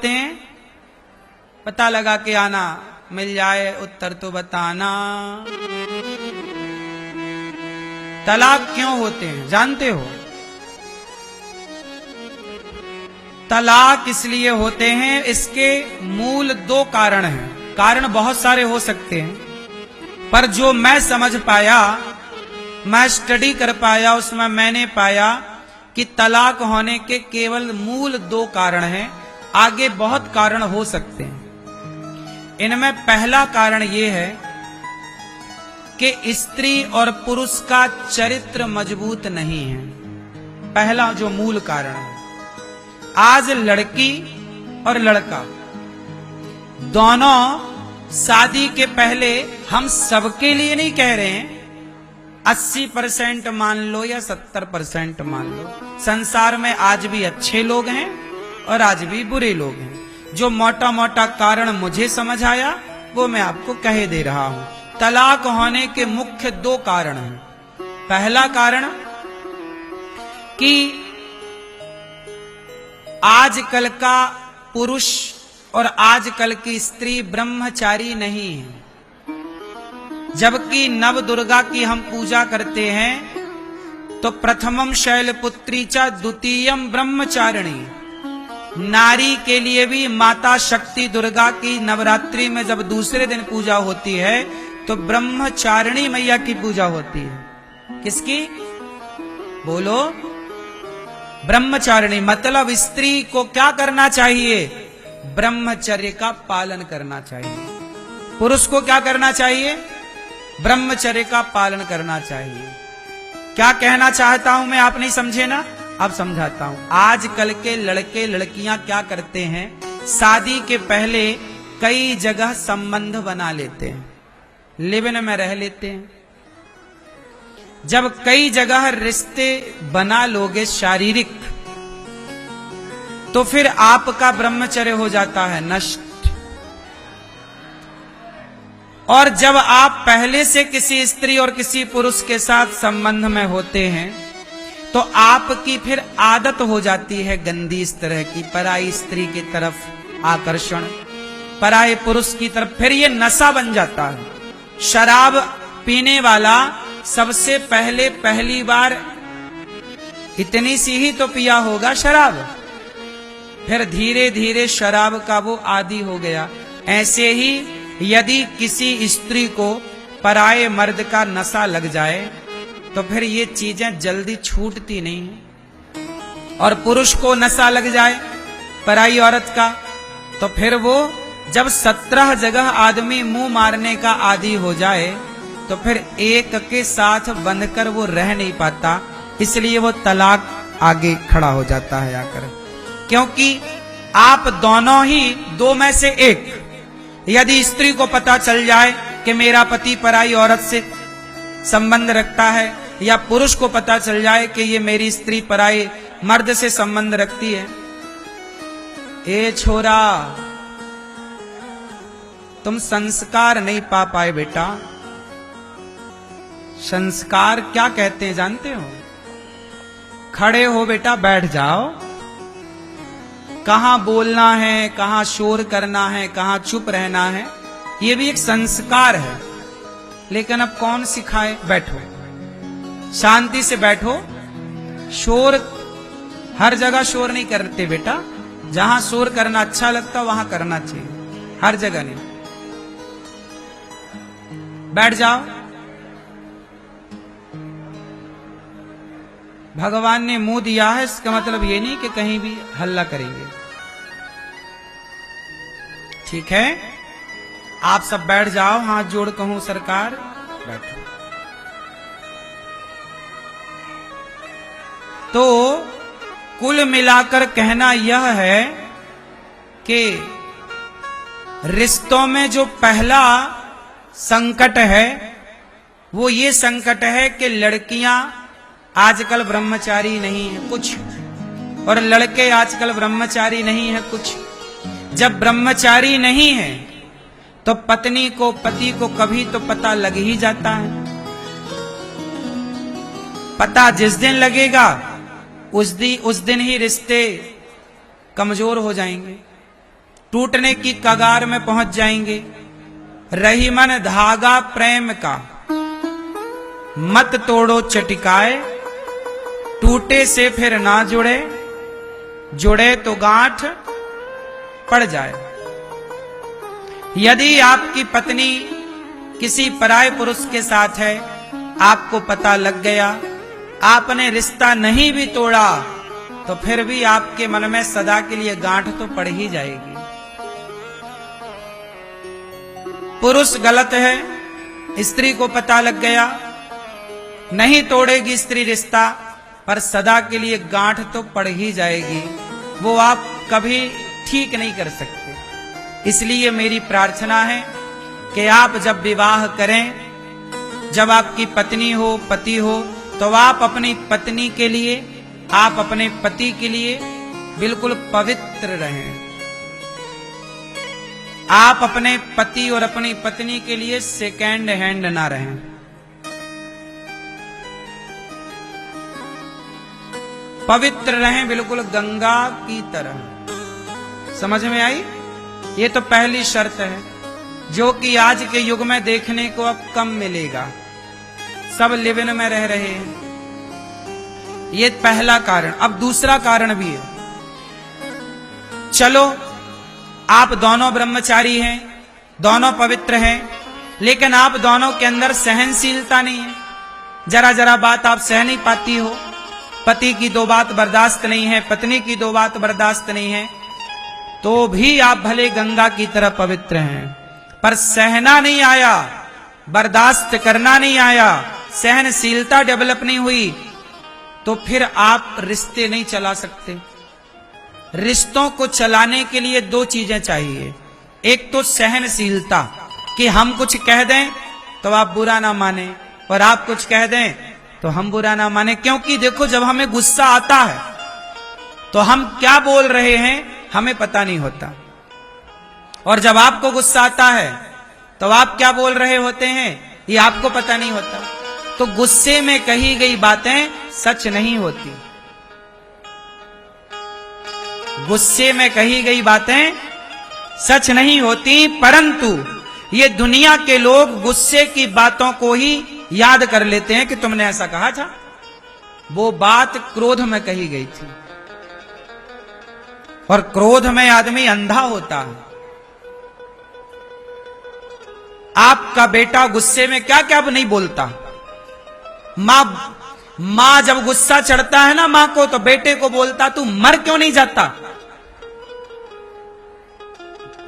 होते हैं? पता लगा के आना, मिल जाए उत्तर तो बताना। तलाक क्यों होते हैं जानते हो? तलाक इसलिए होते हैं, इसके मूल दो कारण हैं। कारण बहुत सारे हो सकते हैं, पर जो मैं समझ पाया, मैं स्टडी कर पाया, उसमें मैंने पाया कि तलाक होने के केवल मूल दो कारण हैं। आगे बहुत कारण हो सकते हैं। इनमें पहला कारण यह है कि स्त्री और पुरुष का चरित्र मजबूत नहीं है। पहला जो मूल कारण है। आज लड़की और लड़का दोनों शादी के पहले, हम सबके लिए नहीं कह रहे हैं, 80% मान लो या 70% मान लो, संसार में आज भी अच्छे लोग हैं और आज भी बुरे लोग हैं। जो मोटा मोटा कारण मुझे समझ आया वो मैं आपको कह दे रहा हूं। तलाक होने के मुख्य दो कारण हैं। पहला कारण कि आजकल का पुरुष और आजकल की स्त्री ब्रह्मचारी नहीं है। जबकि नव दुर्गा की हम पूजा करते हैं तो प्रथमम शैलपुत्री च द्वितीयम ब्रह्मचारिणी। नारी के लिए भी माता शक्ति दुर्गा की नवरात्रि में जब दूसरे दिन पूजा होती है तो ब्रह्मचारिणी मैया की पूजा होती है। किसकी? बोलो। ब्रह्मचारिणी मतलब स्त्री को क्या करना चाहिए? ब्रह्मचर्य का पालन करना चाहिए। पुरुष को क्या करना चाहिए? ब्रह्मचर्य का पालन करना चाहिए। क्या कहना चाहता हूं मैं, आप नहीं समझे ना? अब समझाता हूं। आजकल के लड़के लड़कियां क्या करते हैं, शादी के पहले कई जगह संबंध बना लेते हैं, लिव इन में रह लेते हैं। जब कई जगह रिश्ते बना लोगे शारीरिक, तो फिर आपका ब्रह्मचर्य हो जाता है नष्ट। और जब आप पहले से किसी स्त्री और किसी पुरुष के साथ संबंध में होते हैं तो आपकी फिर आदत हो जाती है गंदी, इस तरह की पराई स्त्री की तरफ आकर्षण, पराये पुरुष की तरफ। फिर ये नशा बन जाता है। शराब पीने वाला सबसे पहले पहली बार इतनी सी ही तो पिया होगा शराब, फिर धीरे धीरे शराब का वो आदी हो गया। ऐसे ही यदि किसी स्त्री को पराये मर्द का नशा लग जाए तो फिर ये चीजें जल्दी छूटती नहीं है। और पुरुष को नशा लग जाए पराई औरत का, तो फिर वो जब 17 जगह आदमी मुंह मारने का आदी हो जाए तो फिर एक के साथ बंधकर वो रह नहीं पाता, इसलिए वो तलाक आगे खड़ा हो जाता है आकर। क्योंकि आप दोनों ही दो में से एक, यदि स्त्री को पता चल जाए कि मेरा पति पराई औरत से संबंध रखता है, या पुरुष को पता चल जाए कि ये मेरी स्त्री पराई मर्द से संबंध रखती है, ए छोरा तुम संस्कार नहीं पा पाए बेटा। संस्कार क्या कहते हैं जानते हो? खड़े हो बेटा, बैठ जाओ। कहां बोलना है, कहां शोर करना है, कहां चुप रहना है, ये भी एक संस्कार है। लेकिन अब कौन सिखाए? बैठो, शांति से बैठो। शोर हर जगह शोर नहीं करते बेटा, जहां शोर करना अच्छा लगता वहां करना चाहिए, हर जगह नहीं। बैठ जाओ। भगवान ने मुंह दिया है, इसका मतलब ये नहीं कि कहीं भी हल्ला करेंगे। ठीक है, आप सब बैठ जाओ। हाथ जोड़ कहूं सरकार, बैठो। तो कुल मिलाकर कहना यह है कि रिश्तों में जो पहला संकट है वो ये संकट है कि लड़कियां आजकल ब्रह्मचारी नहीं है कुछ, और लड़के आजकल ब्रह्मचारी नहीं है कुछ। जब ब्रह्मचारी नहीं है तो पत्नी को, पति को कभी तो पता लग ही जाता है। पता जिस दिन लगेगा उस दिन ही रिश्ते कमजोर हो जाएंगे। टूटने की कगार में पहुंच जाएंगे। रही मन धागा प्रेम का, मत तोड़ो चटिकाए, टूटे से फिर ना जुड़े, जुड़े तो गांठ पड़ जाए। यदि आपकी पत्नी किसी पराये पुरुष के साथ है, आपको पता लग गया, आपने रिश्ता नहीं भी तोड़ा, तो फिर भी आपके मन में सदा के लिए गांठ तो पड़ ही जाएगी। पुरुष गलत है, स्त्री को पता लग गया, नहीं तोड़ेगी स्त्री रिश्ता, पर सदा के लिए गांठ तो पड़ ही जाएगी, वो आप कभी ठीक नहीं कर सकते। इसलिए मेरी प्रार्थना है कि आप जब विवाह करें, जब आपकी पत्नी हो, पति हो, तो आप अपनी पत्नी के लिए, आप अपने पति के लिए बिल्कुल पवित्र रहें। आप अपने पति और अपनी पत्नी के लिए सेकेंड हैंड ना रहें। पवित्र रहें, बिल्कुल गंगा की तरह। समझ में आई? ये तो पहली शर्त है, जो कि आज के युग में देखने को अब कम मिलेगा। सब लिव इन में रह रहे हैं। ये पहला कारण। अब दूसरा कारण भी है। चलो, आप दोनों ब्रह्मचारी हैं, दोनों पवित्र हैं, लेकिन आप दोनों के अंदर सहनशीलता नहीं है। जरा जरा बात आप सह नहीं पाती हो, पति की दो बात बर्दाश्त नहीं है, पत्नी की दो बात बर्दाश्त नहीं है, तो भी आप भले गंगा की तरह पवित्र हैं, पर सहना नहीं आया, बर्दाश्त करना नहीं आया, सहनशीलता डेवलप नहीं हुई, तो फिर आप रिश्ते नहीं चला सकते। रिश्तों को चलाने के लिए दो चीजें चाहिए। एक तो सहनशीलता, कि हम कुछ कह दें तो आप बुरा ना माने, और आप कुछ कह दें तो हम बुरा ना माने। क्योंकि देखो, जब हमें गुस्सा आता है तो हम क्या बोल रहे हैं हमें पता नहीं होता, और जब आपको गुस्सा आता है तो आप क्या बोल रहे होते हैं ये आपको पता नहीं होता। तो गुस्से में कही गई बातें सच नहीं होती। गुस्से में कही गई बातें सच नहीं होती, परंतु ये दुनिया के लोग गुस्से की बातों को ही याद कर लेते हैं कि तुमने ऐसा कहा था। वो बात क्रोध में कही गई थी, और क्रोध में आदमी अंधा होता है। आपका बेटा गुस्से में क्या क्या नहीं बोलता। मां जब गुस्सा चढ़ता है ना मां को, तो बेटे को बोलता तू मर क्यों नहीं जाता।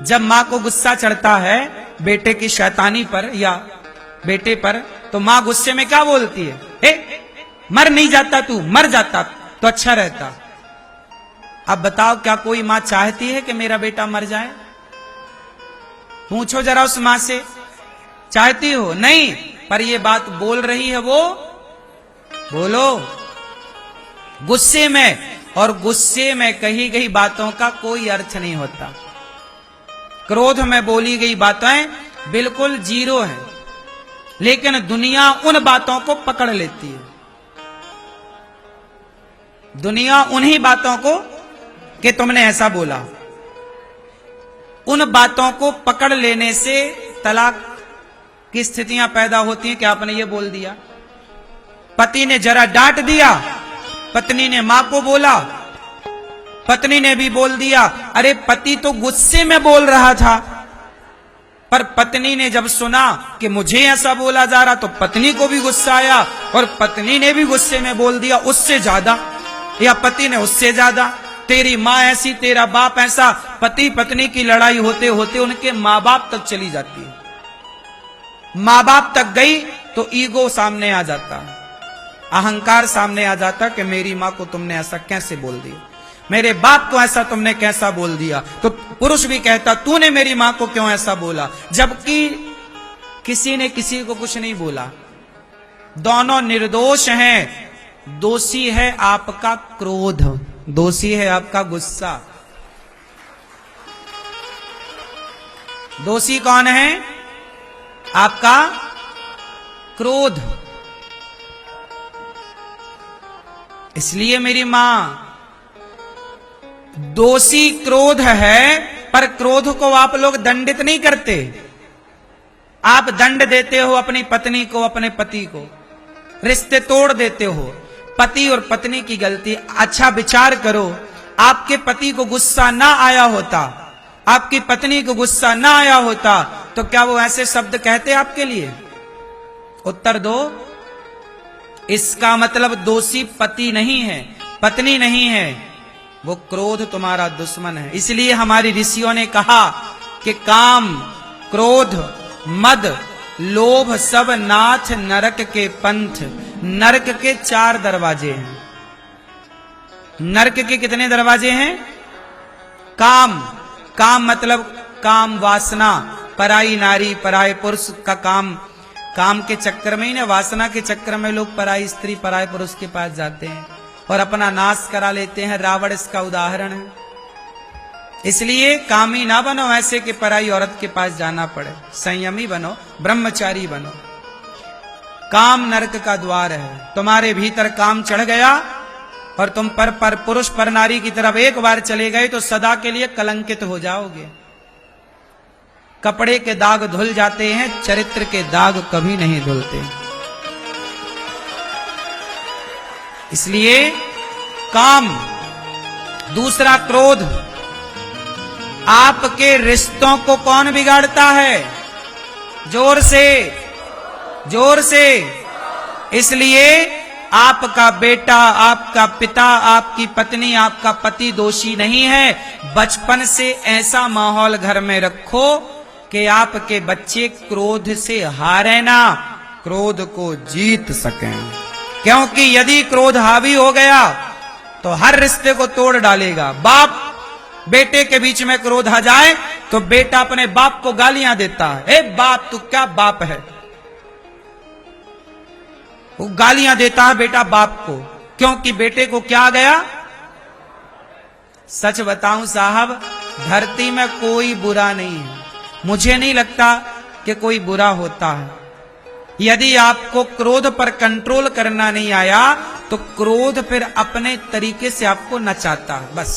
जब मां को गुस्सा चढ़ता है बेटे की शैतानी पर या बेटे पर, तो मां गुस्से में क्या बोलती है, हे मर नहीं जाता, तू मर जाता तो अच्छा रहता। अब बताओ, क्या कोई मां चाहती है कि मेरा बेटा मर जाए? पूछो जरा उस मां से, चाहती हो? नहीं, पर ये बात बोल रही है वो। बोलो। गुस्से में, और गुस्से में कही गई बातों का कोई अर्थ नहीं होता। क्रोध में बोली गई बातें बिल्कुल जीरो है, लेकिन दुनिया उन बातों को पकड़ लेती है। दुनिया उन्हीं बातों को, कि तुमने ऐसा बोला, उन बातों को पकड़ लेने से तलाक की स्थितियां पैदा होती हैं कि आपने ये बोल दिया। पति ने जरा डांट दिया, पत्नी ने मां को बोला, पत्नी ने भी बोल दिया। अरे पति तो गुस्से में बोल रहा था, पर पत्नी ने जब सुना कि मुझे ऐसा बोला जा रहा, तो पत्नी को भी गुस्सा आया, और पत्नी ने भी गुस्से में बोल दिया उससे ज्यादा, या पति ने उससे ज्यादा। तेरी मां ऐसी, तेरा बाप ऐसा। पति पत्नी की लड़ाई होते होते उनके मां बाप तक चली जाती है। मां बाप तक गई तो ईगो सामने आ जाता, अहंकार सामने आ जाता कि मेरी मां को तुमने ऐसा कैसे बोल दिया, मेरे बाप को ऐसा तुमने कैसा बोल दिया। तो पुरुष भी कहता तूने मेरी मां को क्यों ऐसा बोला, जबकि किसी ने किसी को कुछ नहीं बोला। दोनों निर्दोष हैं। दोषी है आपका क्रोध, दोषी है आपका गुस्सा। दोषी कौन है? आपका क्रोध। इसलिए मेरी मां, दोषी क्रोध है, पर क्रोध को आप लोग दंडित नहीं करते। आप दंड देते हो अपनी पत्नी को, अपने पति को, रिश्ते तोड़ देते हो। पति और पत्नी की गलती। अच्छा विचार करो, आपके पति को गुस्सा ना आया होता, आपकी पत्नी को गुस्सा ना आया होता, तो क्या वो ऐसे शब्द कहते आपके लिए? उत्तर दो। इसका मतलब दोषी पति नहीं है, पत्नी नहीं है, वो क्रोध तुम्हारा दुश्मन है। इसलिए हमारी ऋषियों ने कहा कि काम, क्रोध, मद, लोभ सब नाथ नरक के पंथ। नरक के 4 दरवाजे हैं। नरक के कितने दरवाजे हैं? काम, काम मतलब काम वासना, पराई नारी, पराय पुरुष का काम। काम के चक्कर में ही ना, वासना के चक्कर में लोग पराई स्त्री, पराय पुरुष के पास जाते हैं और अपना नाश करा लेते हैं। रावण इसका उदाहरण है। इसलिए कामी ना बनो ऐसे कि पराई औरत के पास जाना पड़े। संयमी बनो, ब्रह्मचारी बनो। काम नरक का द्वार है। तुम्हारे भीतर काम चढ़ गया और तुम पर पुरुष पर नारी की तरफ एक बार चले गए तो सदा के लिए कलंकित हो जाओगे। कपड़े के दाग धुल जाते हैं, चरित्र के दाग कभी नहीं धुलते। इसलिए काम। दूसरा क्रोध। आपके रिश्तों को कौन बिगाड़ता है? जोर से, जोर से। इसलिए आपका बेटा, आपका पिता, आपकी पत्नी, आपका पति दोषी नहीं है। बचपन से ऐसा माहौल घर में रखो कि आपके बच्चे क्रोध से हारे ना, क्रोध को जीत सकें। क्योंकि यदि क्रोध हावी हो गया तो हर रिश्ते को तोड़ डालेगा। बाप बेटे के बीच में क्रोध आ जाए तो बेटा अपने बाप को गालियां देता है। ए बाप, तू क्या बाप है? वो गालियां देता है बेटा बाप को, क्योंकि बेटे को क्या आ गया? सच बताऊं साहब, धरती में कोई बुरा नहीं है। मुझे नहीं लगता कि कोई बुरा होता है। यदि आपको क्रोध पर कंट्रोल करना नहीं आया तो क्रोध फिर अपने तरीके से आपको नचाता है। बस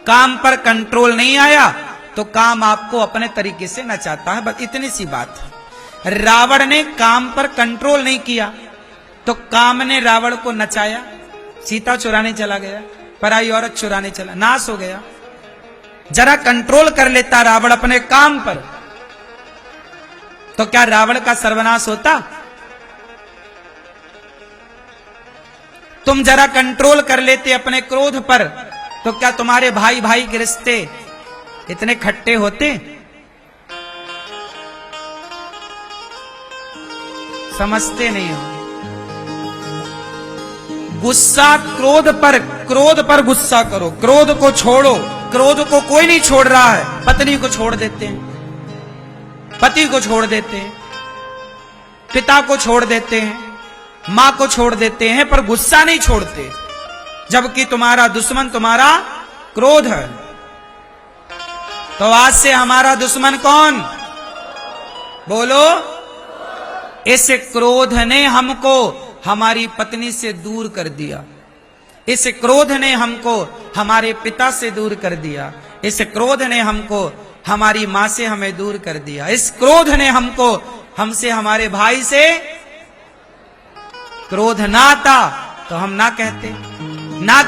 काम पर कंट्रोल नहीं आया तो काम आपको अपने तरीके से नचाता है। बस इतनी सी बात है। रावण ने काम पर कंट्रोल नहीं किया तो काम ने रावण को नचाया। सीता चुराने चला गया, पराई औरत चुराने चला, नाश हो गया। जरा कंट्रोल कर लेता रावण अपने काम पर तो क्या रावण का सर्वनाश होता? तुम जरा कंट्रोल कर लेते अपने क्रोध पर तो क्या तुम्हारे भाई भाई के रिश्ते इतने खट्टे होते? समझते नहीं हो। गुस्सा क्रोध पर गुस्सा करो, क्रोध को छोड़ो। क्रोध को कोई नहीं छोड़ रहा है। पत्नी को छोड़ देते हैं, पति को छोड़ देते हैं, पिता को छोड़ देते हैं, मां को छोड़ देते हैं, पर गुस्सा नहीं छोड़ते। जबकि तुम्हारा दुश्मन तुम्हारा क्रोध है। तो आज से हमारा दुश्मन कौन? बोलो। इस क्रोध ने हमको हमारी पत्नी से दूर कर दिया। इस क्रोध ने हमको हमारे पिता से दूर कर दिया। इस क्रोध ने हमको हमारी मां से हमें दूर कर दिया। इस क्रोध ने हमको हमसे, हमारे भाई से क्रोध ना आता तो हम ना कहते, ना